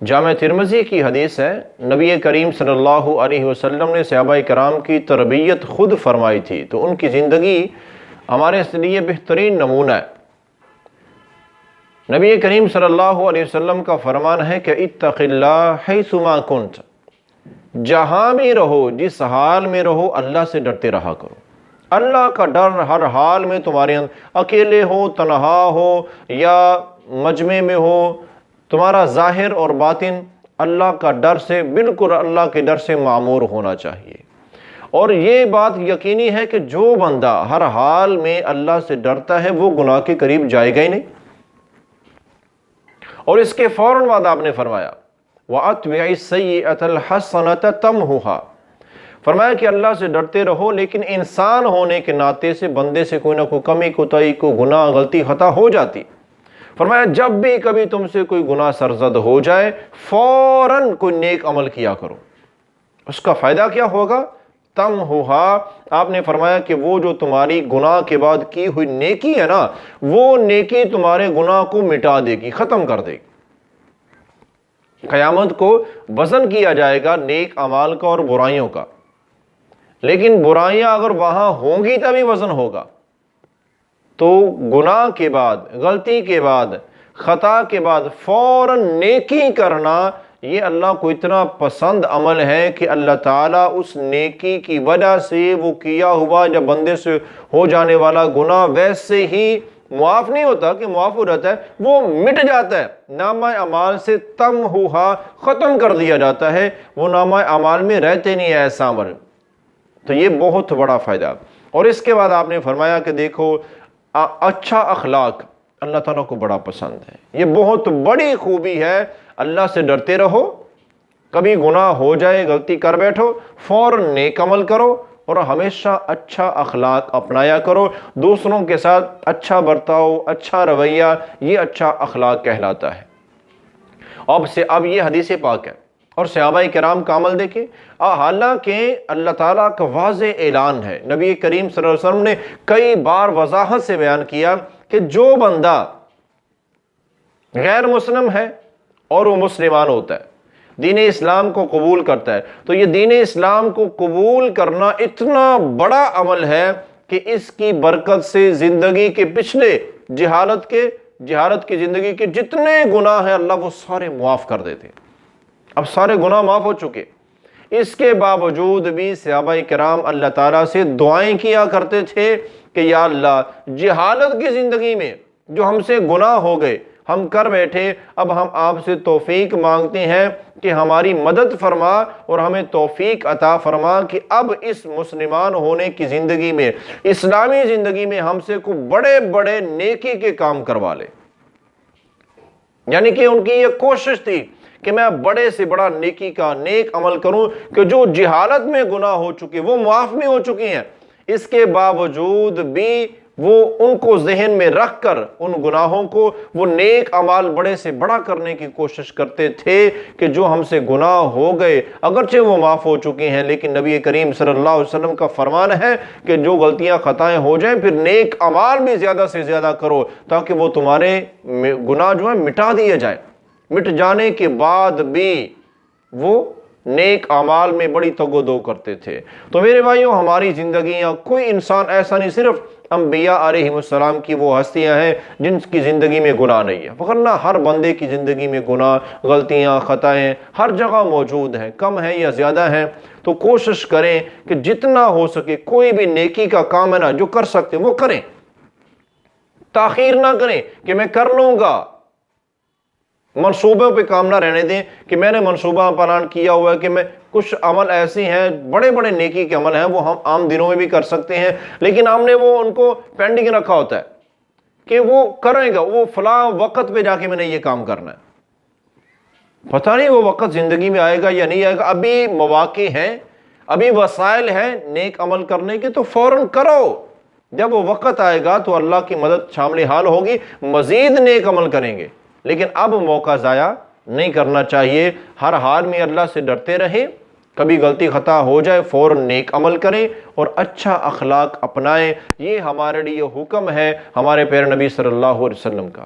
جامع ترمذی کی حدیث ہے، نبی کریم صلی اللہ علیہ وسلم نے صحابہ کرام کی تربیت خود فرمائی تھی، تو ان کی زندگی ہمارے لیے بہترین نمونہ ہے۔ نبی کریم صلی اللہ علیہ وسلم کا فرمان ہے کہ اتق اللہ حیثما کنت، جہاں بھی رہو، جس حال میں رہو، اللہ سے ڈرتے رہا کرو۔ اللہ کا ڈر ہر حال میں تمہارے اندر، اکیلے ہو، تنہا ہو یا مجمع میں ہو، تمہارا ظاہر اور باطن اللہ کا ڈر سے، بالکل اللہ کے ڈر سے معمور ہونا چاہیے۔ اور یہ بات یقینی ہے کہ جو بندہ ہر حال میں اللہ سے ڈرتا ہے وہ گناہ کے قریب جائے گا ہی نہیں۔ اور اس کے فوراً بعد آپ نے فرمایا وَأَتْبِعِ السَّيِّئَةَ الْحَسَنَةَ تَمْحُهَا، فرمایا کہ اللہ سے ڈرتے رہو، لیکن انسان ہونے کے ناطے سے بندے سے کوئی نہ کوئی کمی کوتاہی، کوئی گناہ، غلطی، خطا ہو جاتی۔ فرمایا جب بھی کبھی تم سے کوئی گناہ سرزد ہو جائے، فوراً کوئی نیک عمل کیا کرو۔ اس کا فائدہ کیا ہوگا؟ تمحوها، آپ نے فرمایا کہ وہ جو تمہاری گناہ کے بعد کی ہوئی نیکی ہے نا، وہ نیکی تمہارے گناہ کو مٹا دے گی، ختم کر دے گی۔ قیامت کو وزن کیا جائے گا نیک اعمال کا اور برائیوں کا، لیکن برائیاں اگر وہاں ہوں گی تبھی وزن ہوگا۔ تو گناہ کے بعد، غلطی کے بعد، خطا کے بعد فوراً نیکی کرنا، یہ اللہ کو اتنا پسند عمل ہے کہ اللہ تعالیٰ اس نیکی کی وجہ سے وہ کیا ہوا جب بندے سے ہو جانے والا گناہ ویسے ہی معاف نہیں ہوتا کہ معاف ہو جاتا ہے، وہ مٹ جاتا ہے، نامہ اعمال سے تمحوہا، ختم کر دیا جاتا ہے، وہ نامہ اعمال میں رہتے نہیں ہے ایسا عمل۔ تو یہ بہت بڑا فائدہ۔ اور اس کے بعد آپ نے فرمایا کہ دیکھو اچھا اخلاق اللہ تعالیٰ کو بڑا پسند ہے، یہ بہت بڑی خوبی ہے۔ اللہ سے ڈرتے رہو، کبھی گناہ ہو جائے، غلطی کر بیٹھو، فوراً نیک عمل کرو، اور ہمیشہ اچھا اخلاق اپنایا کرو، دوسروں کے ساتھ اچھا برتاؤ، اچھا رویہ، یہ اچھا اخلاق کہلاتا ہے۔ اب یہ حدیث پاک ہے اور صحابہ کرام کا عمل دیکھیں، حالانکہ اللہ تعالیٰ کا واضح اعلان ہے، نبی کریم صلی اللہ علیہ وسلم نے کئی بار وضاحت سے بیان کیا کہ جو بندہ غیر مسلم ہے اور وہ مسلمان ہوتا ہے، دین اسلام کو قبول کرتا ہے، تو یہ دین اسلام کو قبول کرنا اتنا بڑا عمل ہے کہ اس کی برکت سے زندگی کے پچھلے جہالت کی زندگی کے جتنے گناہ ہیں اللہ وہ سارے معاف کر دیتے۔ اب سارے گناہ معاف ہو چکے، اس کے باوجود بھی صحابہ کرام اللہ تعالیٰ سے دعائیں کیا کرتے تھے کہ یا اللہ، جہالت کی زندگی میں جو ہم سے گناہ ہو گئے، ہم کر بیٹھے، اب ہم آپ سے توفیق مانگتے ہیں کہ ہماری مدد فرما اور ہمیں توفیق عطا فرما کہ اب اس مسلمان ہونے کی زندگی میں، اسلامی زندگی میں ہم سے کوئی بڑے بڑے نیکی کے کام کروا لے۔ یعنی کہ ان کی یہ کوشش تھی کہ میں بڑے سے بڑا نیکی کا نیک عمل کروں کہ جو جہالت میں گناہ ہو چکے وہ معاف بھی ہو چکی ہیں، اس کے باوجود بھی وہ ان کو ذہن میں رکھ کر ان گناہوں کو وہ نیک اعمال بڑے سے بڑا کرنے کی کوشش کرتے تھے کہ جو ہم سے گناہ ہو گئے اگرچہ وہ معاف ہو چکے ہیں، لیکن نبی کریم صلی اللہ علیہ وسلم کا فرمان ہے کہ جو غلطیاں خطائیں ہو جائیں پھر نیک اعمال بھی زیادہ سے زیادہ کرو تاکہ وہ تمہارے گناہ جو ہیں مٹا دیے جائیں۔ مٹ جانے کے بعد بھی وہ نیک اعمال میں بڑی تگ و دو کرتے تھے۔ تو میرے بھائیوں، ہماری زندگیاں، کوئی انسان ایسا نہیں، صرف انبیاء علیہ السلام کی وہ ہستیاں ہیں جن کی زندگی میں گناہ نہیں ہے، ورنہ ہر بندے کی زندگی میں گناہ، غلطیاں، خطائیں ہر جگہ موجود ہیں، کم ہیں یا زیادہ ہیں۔ تو کوشش کریں کہ جتنا ہو سکے کوئی بھی نیکی کا کام ہے نا جو کر سکتے وہ کریں، تاخیر نہ کریں کہ میں کر لوں گا، منصوبوں پہ کام نہ رہنے دیں کہ میں نے منصوبہ پلان کیا ہوا ہے کہ میں کچھ عمل ایسے ہیں، بڑے بڑے نیکی کے عمل ہیں وہ ہم عام دنوں میں بھی کر سکتے ہیں، لیکن ہم نے وہ ان کو پینڈنگ رکھا ہوتا ہے کہ وہ کریں گا، وہ فلاں وقت پہ جا کے میں نے یہ کام کرنا ہے۔ پتہ نہیں وہ وقت زندگی میں آئے گا یا نہیں آئے گا، ابھی مواقع ہیں، ابھی وسائل ہیں نیک عمل کرنے کے، تو فوراً کرو، جب وہ وقت آئے گا تو اللہ کی مدد شامل حال ہوگی، مزید نیک عمل کریں گے، لیکن اب موقع ضائع نہیں کرنا چاہیے۔ ہر حال میں اللہ سے ڈرتے رہیں، کبھی غلطی خطا ہو جائے فوراً نیک عمل کریں اور اچھا اخلاق اپنائیں، یہ ہمارے لیے حکم ہے ہمارے پیارے نبی صلی اللہ علیہ وسلم کا۔